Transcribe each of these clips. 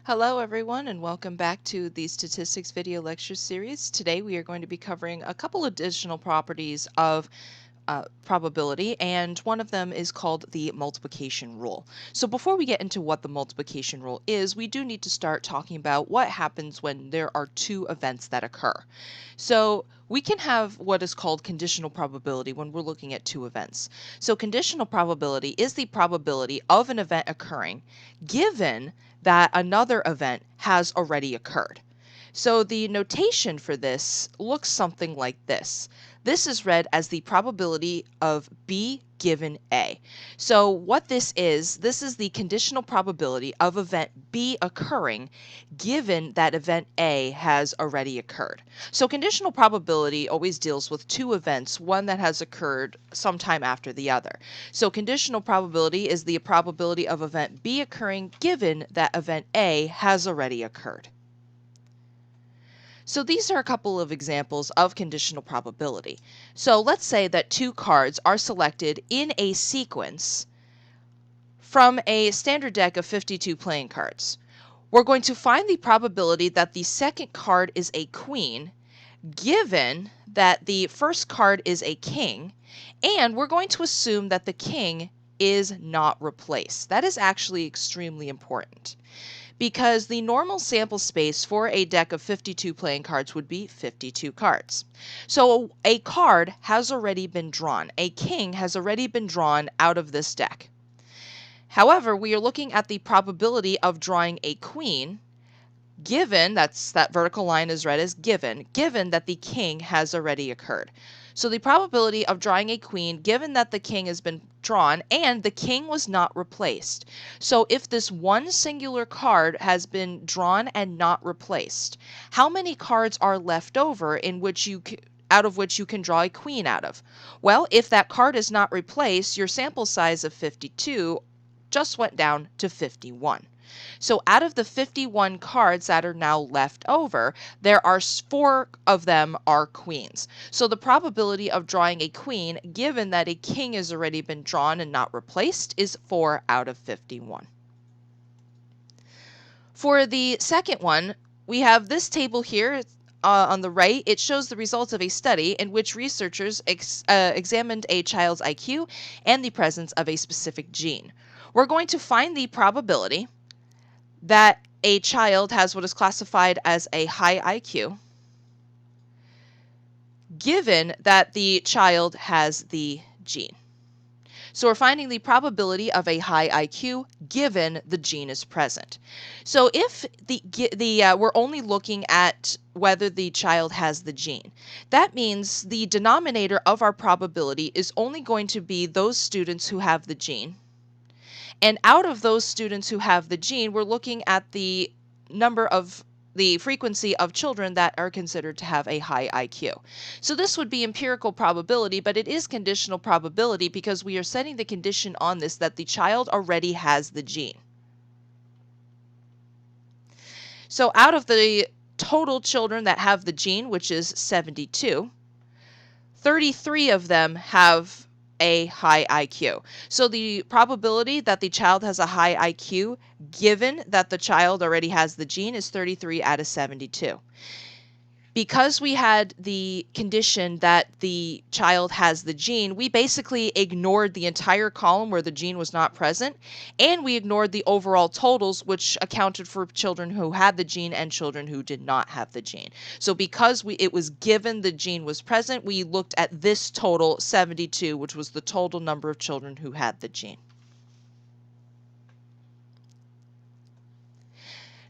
Hello everyone and welcome back to the Statistics Video Lecture Series. Today we are going to be covering a couple additional properties of probability, and one of them is called the multiplication rule. So before we get into what the multiplication rule is, we do need to start talking about what happens when there are two events that occur. So we can have what is called conditional probability when we're looking at two events. So conditional probability is the probability of an event occurring given that another event has already occurred. So the notation for this looks something like this. This is read as the probability of B given A. So what this is the conditional probability of event B occurring given that event A has already occurred. So conditional probability always deals with two events, one that has occurred sometime after the other. So conditional probability is the probability of event B occurring given that event A has already occurred. So these are a couple of examples of conditional probability. So let's say that two cards are selected in a sequence from a standard deck of 52 playing cards. We're going to find the probability that the second card is a queen, given that the first card is a king, and we're going to assume that the king is not replaced. That is actually extremely important, because the normal sample space for a deck of 52 playing cards would be 52 cards. So a card has already been drawn. A king has already been drawn out of this deck. However, we are looking at the probability of drawing a queen, given that vertical line is read as given that the king has already occurred. So the probability of drawing a queen given that the king has been drawn and the king was not replaced. So if this one singular card has been drawn and not replaced, how many cards are left over out of which you can draw a queen out of? Well, if that card is not replaced, your sample size of 52 just went down to 51. So out of the 51 cards that are now left over, there are 4 of them are queens. So the probability of drawing a queen, given that a king has already been drawn and not replaced, is 4 out of 51. For the second one, we have this table here. On the right, it shows the results of a study in which researchers examined a child's IQ and the presence of a specific gene. We're going to find the probability that a child has what is classified as a high IQ, given that the child has the gene. So we're finding the probability of a high IQ given the gene is present. So if we're only looking at whether the child has the gene, that means the denominator of our probability is only going to be those students who have the gene. And out of those students who have the gene, we're looking at the frequency of children that are considered to have a high IQ. So this would be empirical probability, but it is conditional probability because we are setting the condition on this that the child already has the gene. So out of the total children that have the gene, which is 72, 33 of them have a high IQ. So the probability that the child has a high IQ, given that the child already has the gene, is 33 out of 72. Because we had the condition that the child has the gene, we basically ignored the entire column where the gene was not present, and we ignored the overall totals, which accounted for children who had the gene and children who did not have the gene. So because it was given the gene was present, we looked at this total, 72, which was the total number of children who had the gene.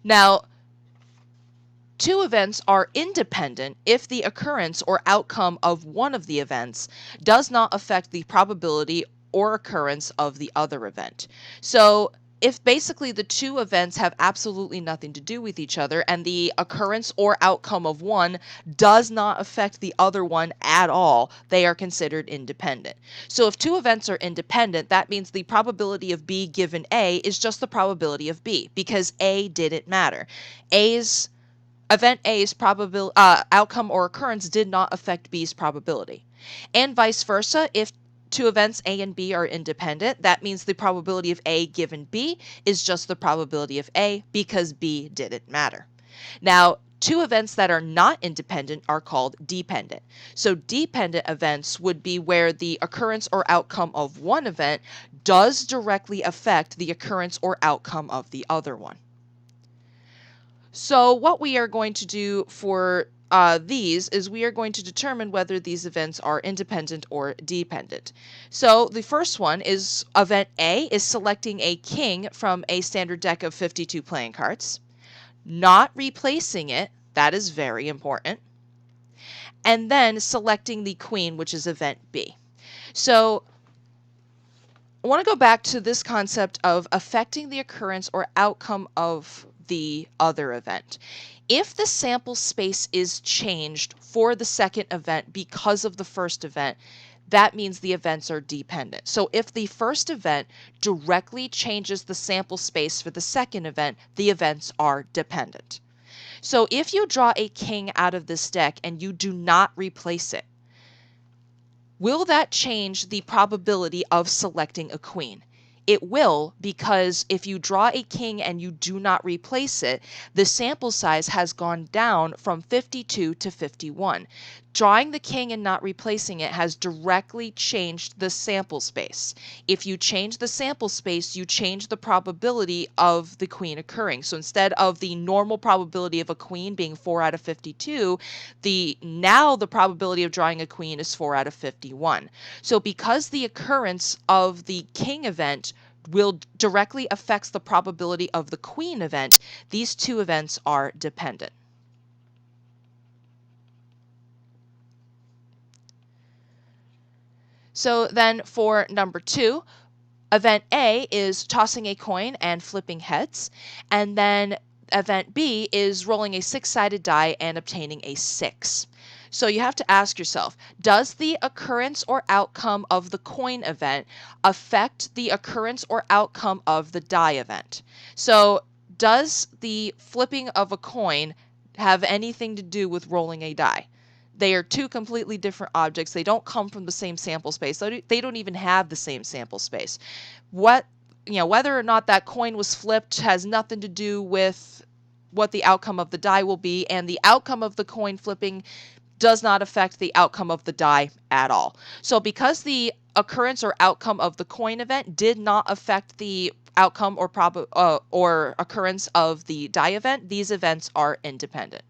Now, two events are independent if the occurrence or outcome of one of the events does not affect the probability or occurrence of the other event. So if basically the two events have absolutely nothing to do with each other and the occurrence or outcome of one does not affect the other one at all, they are considered independent. So if two events are independent, that means the probability of B given A is just the probability of B because A didn't matter. Event A's outcome or occurrence did not affect B's probability. And vice versa, if two events A and B are independent, that means the probability of A given B is just the probability of A because B didn't matter. Now, two events that are not independent are called dependent. So dependent events would be where the occurrence or outcome of one event does directly affect the occurrence or outcome of the other one. So what we are going to do for these is we are going to determine whether these events are independent or dependent. So the first one is event A is selecting a king from a standard deck of 52 playing cards, not replacing it, that is very important, and then selecting the queen, which is event B. So I want to go back to this concept of affecting the occurrence or outcome of the other event. If the sample space is changed for the second event because of the first event, that means the events are dependent. So if the first event directly changes the sample space for the second event, the events are dependent. So if you draw a king out of this deck and you do not replace it, will that change the probability of selecting a queen? It will, because if you draw a king and you do not replace it, the sample size has gone down from 52 to 51. Drawing the king and not replacing it has directly changed the sample space. If you change the sample space, you change the probability of the queen occurring. So instead of the normal probability of a queen being 4 out of 52, now the probability of drawing a queen is 4 out of 51. So because the occurrence of the king event will directly affects the probability of the queen event, these two events are dependent. So then for number 2, event A is tossing a coin and flipping heads, and then event B is rolling a 6-sided die and obtaining a 6. So you have to ask yourself, does the occurrence or outcome of the coin event affect the occurrence or outcome of the die event? So does the flipping of a coin have anything to do with rolling a die? They are two completely different objects. They don't come from the same sample space. They don't even have the same sample space. Whether or not that coin was flipped has nothing to do with what the outcome of the die will be, and the outcome of the coin flipping does not affect the outcome of the die at all. So because the occurrence or outcome of the coin event did not affect the outcome or occurrence of the die event, these events are independent.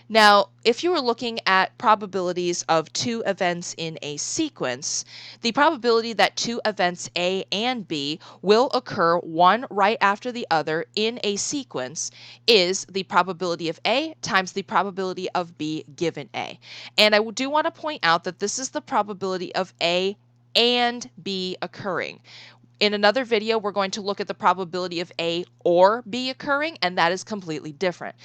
Now, if you were looking at probabilities of two events in a sequence, the probability that two events A and B will occur one right after the other in a sequence is the probability of A times the probability of B given A. And I do want to point out that this is the probability of A and B occurring. In another video, we're going to look at the probability of A or B occurring, and that is completely different.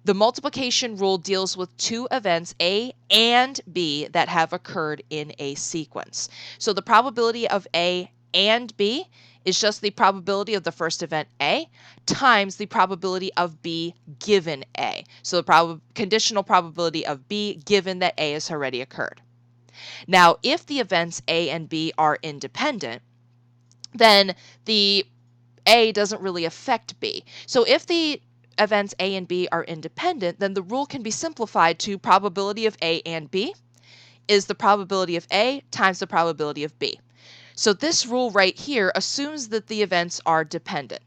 The multiplication rule deals with two events, A and B, that have occurred in a sequence. So the probability of A and B is just the probability of the first event A times the probability of B given A. So the conditional probability of B given that A has already occurred. Now, if the events A and B are independent, then the A doesn't really affect B. So if the events A and B are independent, then the rule can be simplified to probability of A and B is the probability of A times the probability of B. So this rule right here assumes that the events are dependent.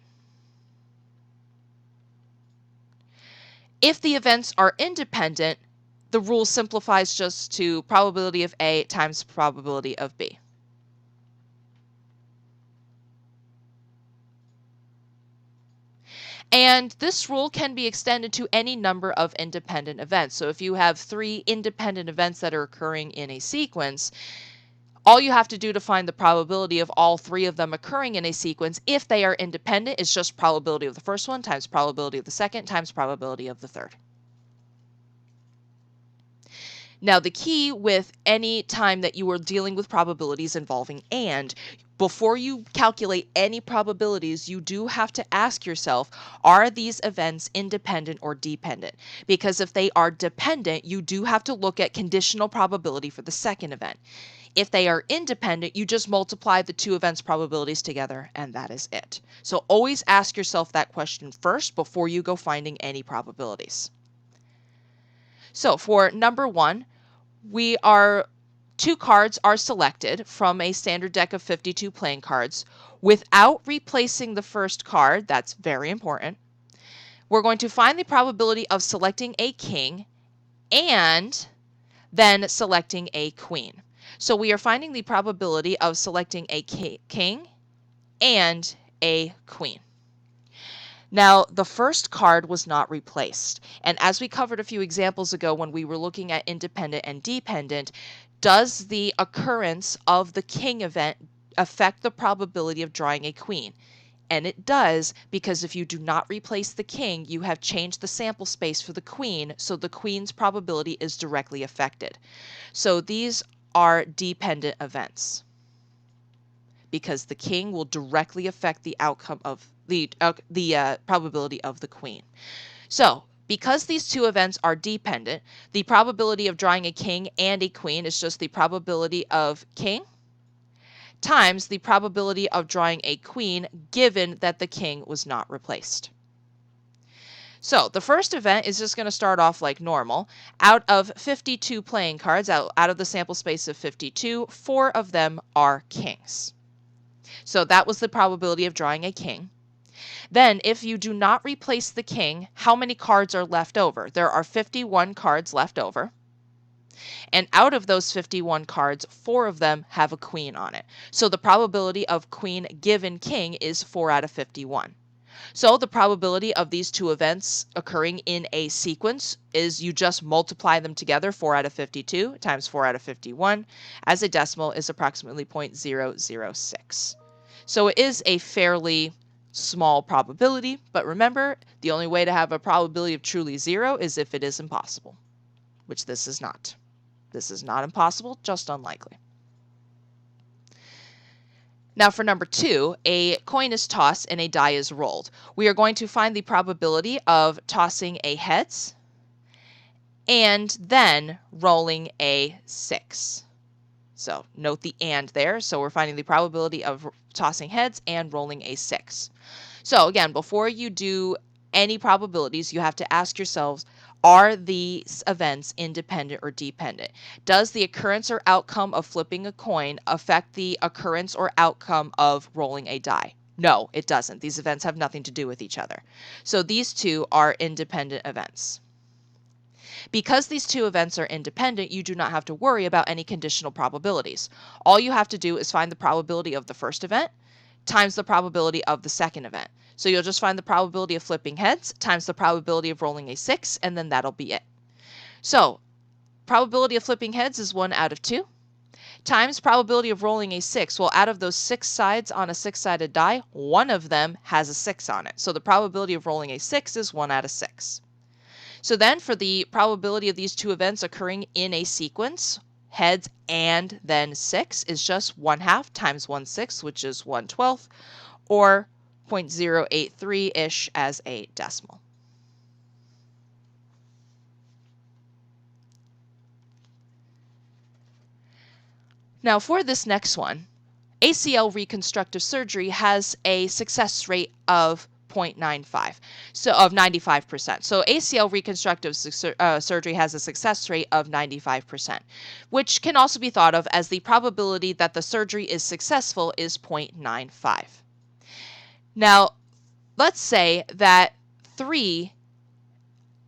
If the events are independent, the rule simplifies just to probability of A times probability of B. And this rule can be extended to any number of independent events. So if you have 3 independent events that are occurring in a sequence, all you have to do to find the probability of all 3 of them occurring in a sequence, if they are independent, is just probability of the first one times probability of the second times probability of the third. Now, the key with any time that you are dealing with probabilities involving and, before you calculate any probabilities, you do have to ask yourself, are these events independent or dependent? Because if they are dependent, you do have to look at conditional probability for the second event. If they are independent, you just multiply the two events' probabilities together, and that is it. So always ask yourself that question first before you go finding any probabilities. So for number 1, two cards are selected from a standard deck of 52 playing cards without replacing the first card. That's very important. We're going to find the probability of selecting a king and then selecting a queen. So we are finding the probability of selecting a king and a queen. Now, the first card was not replaced. And as we covered a few examples ago when we were looking at independent and dependent, does the occurrence of the king event affect the probability of drawing a queen? And it does, because if you do not replace the king, you have changed the sample space for the queen, so the queen's probability is directly affected. So these are dependent events, because the king will directly affect the outcome of the probability of the queen. So because these two events are dependent, the probability of drawing a king and a queen is just the probability of king times the probability of drawing a queen, given that the king was not replaced. So the first event is just going to start off like normal. Out of 52 playing cards, out of the sample space of 52, 4 of them are kings. So that was the probability of drawing a king. Then, if you do not replace the king, how many cards are left over? There are 51 cards left over. And out of those 51 cards, 4 of them have a queen on it. So the probability of queen given king is 4 out of 51. So the probability of these two events occurring in a sequence is you just multiply them together. 4 out of 52 times 4 out of 51 as a decimal is approximately 0.006. So it is a fairly small probability, but remember, the only way to have a probability of truly 0 is if it is impossible, which this is not. This is not impossible, just unlikely. Now for number 2, a coin is tossed and a die is rolled. We are going to find the probability of tossing a heads and then rolling a 6. So note the and there. So we're finding the probability of tossing heads and rolling a 6. So again, before you do any probabilities, you have to ask yourselves, are these events independent or dependent? Does the occurrence or outcome of flipping a coin affect the occurrence or outcome of rolling a die? No, it doesn't. These events have nothing to do with each other. So these two are independent events. Because these two events are independent, you do not have to worry about any conditional probabilities. All you have to do is find the probability of the first event times the probability of the second event. So you'll just find the probability of flipping heads times the probability of rolling a 6, and then that'll be it. So probability of flipping heads is 1 out of 2 times probability of rolling a 6. Well, out of those 6 sides on a 6-sided die, one of them has a 6 on it. So the probability of rolling a 6 is 1 out of 6. So then for the probability of these two events occurring in a sequence, heads and then 6 is just 1/2 times 1/6, which is 1/12, or 0.083-ish as a decimal. Now for this next one, ACL reconstructive surgery has a success rate of 0.95, so of 95%. So ACL reconstructive surgery has a success rate of 95%, which can also be thought of as the probability that the surgery is successful is 0.95. Now, let's say that 3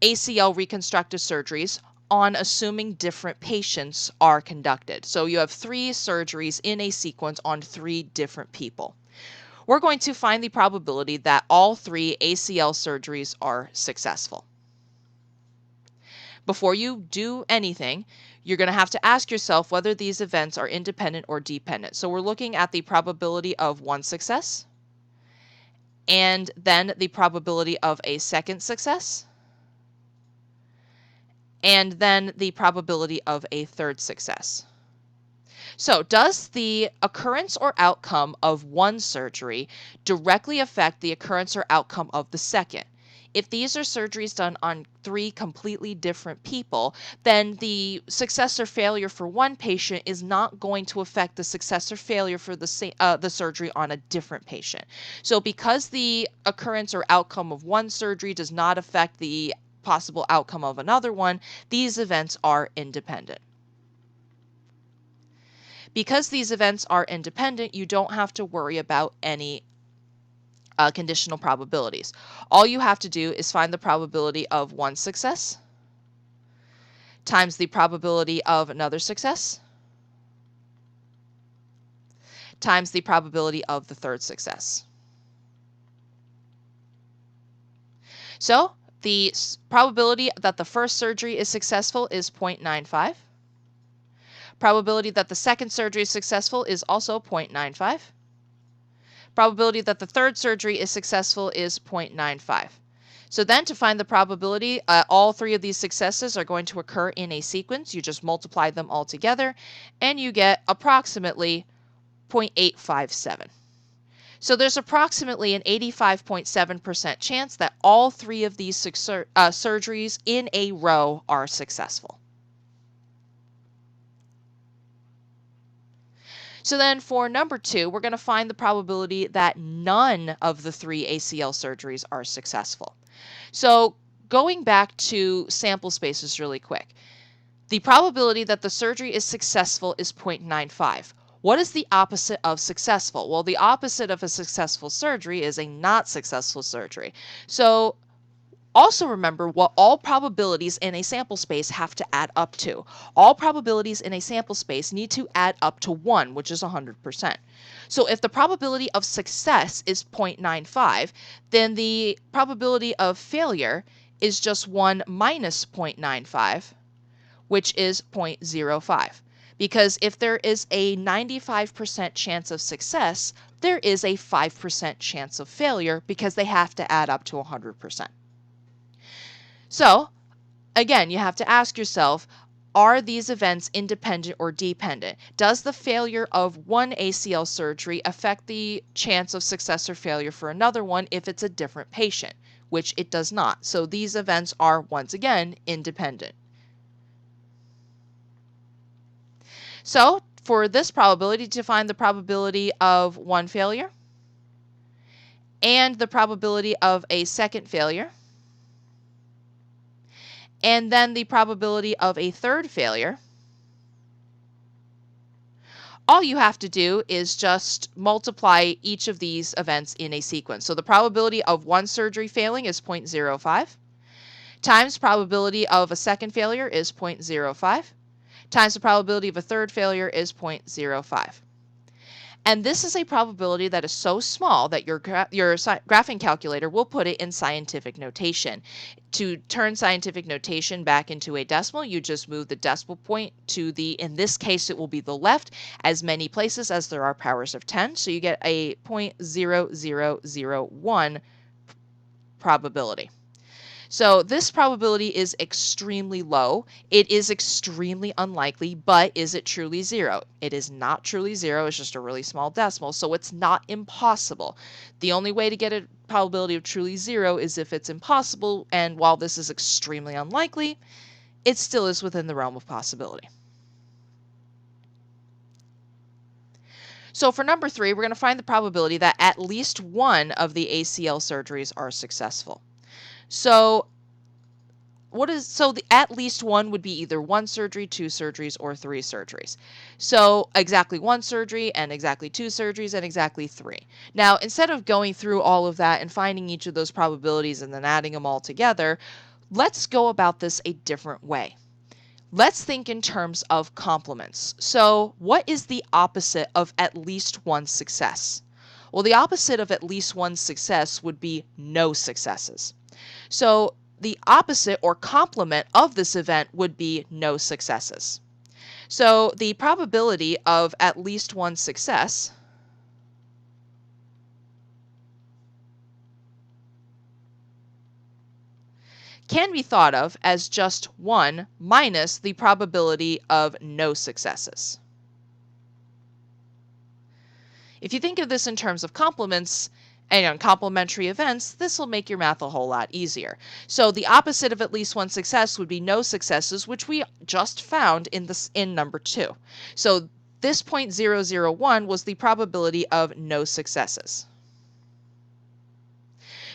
ACL reconstructive surgeries on assuming different patients are conducted. So you have 3 surgeries in a sequence on 3 different people. We're going to find the probability that all 3 ACL surgeries are successful. Before you do anything, you're going to have to ask yourself whether these events are independent or dependent. So we're looking at the probability of one success, and then the probability of a second success, and then the probability of a third success. So, does the occurrence or outcome of one surgery directly affect the occurrence or outcome of the second? If these are surgeries done on 3 completely different people, then the success or failure for one patient is not going to affect the success or failure for the surgery on a different patient. So, because the occurrence or outcome of one surgery does not affect the possible outcome of another one, these events are independent. Because these events are independent, you don't have to worry about any conditional probabilities. All you have to do is find the probability of one success times the probability of another success times the probability of the third success. So the probability that the first surgery is successful is 0.95. Probability that the second surgery is successful is also 0.95. Probability that the third surgery is successful is 0.95. So then to find the probability, all 3 of these successes are going to occur in a sequence. You just multiply them all together and you get approximately 0.857. So there's approximately an 85.7% chance that all 3 of these surgeries in a row are successful. So then for number 2, we're going to find the probability that none of the 3 ACL surgeries are successful. So going back to sample spaces really quick, the probability that the surgery is successful is 0.95. What is the opposite of successful? Well, the opposite of a successful surgery is a not successful surgery. So also remember what all probabilities in a sample space have to add up to. All probabilities in a sample space need to add up to 1, which is 100%. So if the probability of success is 0.95, then the probability of failure is just 1 minus 0.95, which is 0.05. Because if there is a 95% chance of success, there is a 5% chance of failure because they have to add up to 100%. So, again, you have to ask yourself, are these events independent or dependent? Does the failure of one ACL surgery affect the chance of success or failure for another one if it's a different patient? Which it does not. So these events are, once again, independent. So for this probability, to find the probability of one failure and the probability of a second failure, and then the probability of a third failure, all you have to do is just multiply each of these events in a sequence. So the probability of one surgery failing is 0.05 times probability of a second failure is 0.05 times the probability of a third failure is 0.05. And this is a probability that is so small that your graphing calculator will put it in scientific notation. To turn scientific notation back into a decimal, you just move the decimal point to in this case, it will be the left, as many places as there are powers of 10. So you get a 0.0001 probability. So this probability is extremely low. It is extremely unlikely, but is it truly 0? It is not truly 0. It's just a really small decimal, so it's not impossible. The only way to get a probability of truly 0 is if it's impossible, and while this is extremely unlikely, it still is within the realm of possibility. So for number 3, we're going to find the probability that at least one of the ACL surgeries are successful. So the at least one would be either 1 surgery, 2 surgeries, or 3 surgeries. So exactly 1 surgery and exactly 2 surgeries and exactly 3. Now, instead of going through all of that and finding each of those probabilities and then adding them all together, let's go about this a different way. Let's think in terms of complements. So what is the opposite of at least one success? Well, the opposite of at least one success would be no successes. So the opposite or complement of this event would be no successes. So the probability of at least one success can be thought of as just 1 minus the probability of no successes. If you think of this in terms of complements and complementary events, this will make your math a whole lot easier. So the opposite of at least one success would be no successes, which we just found in number 2. So this 0.001 was the probability of no successes.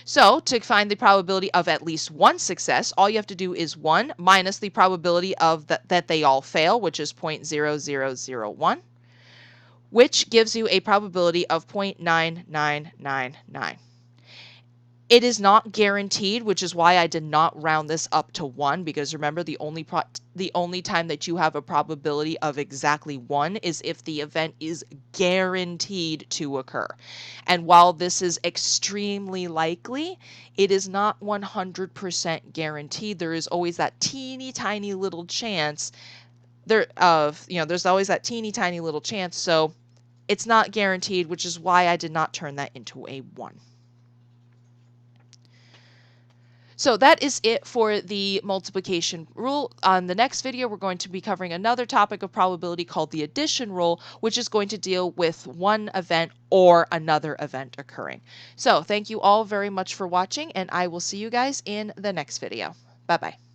So to find the probability of at least one success, all you have to do is 1 minus the probability of that they all fail, which is 0.0001, which gives you a probability of 0.9999. It is not guaranteed, which is why I did not round this up to 1, because remember, the only time that you have a probability of exactly 1 is if the event is guaranteed to occur. And while this is extremely likely, it is not 100% guaranteed. There is always that teeny tiny little chance there's always that teeny tiny little chance, so it's not guaranteed, which is why I did not turn that into a 1. So that is it for the multiplication rule. On the next video, we're going to be covering another topic of probability called the addition rule, which is going to deal with one event or another event occurring. So thank you all very much for watching, and I will see you guys in the next video. Bye-bye.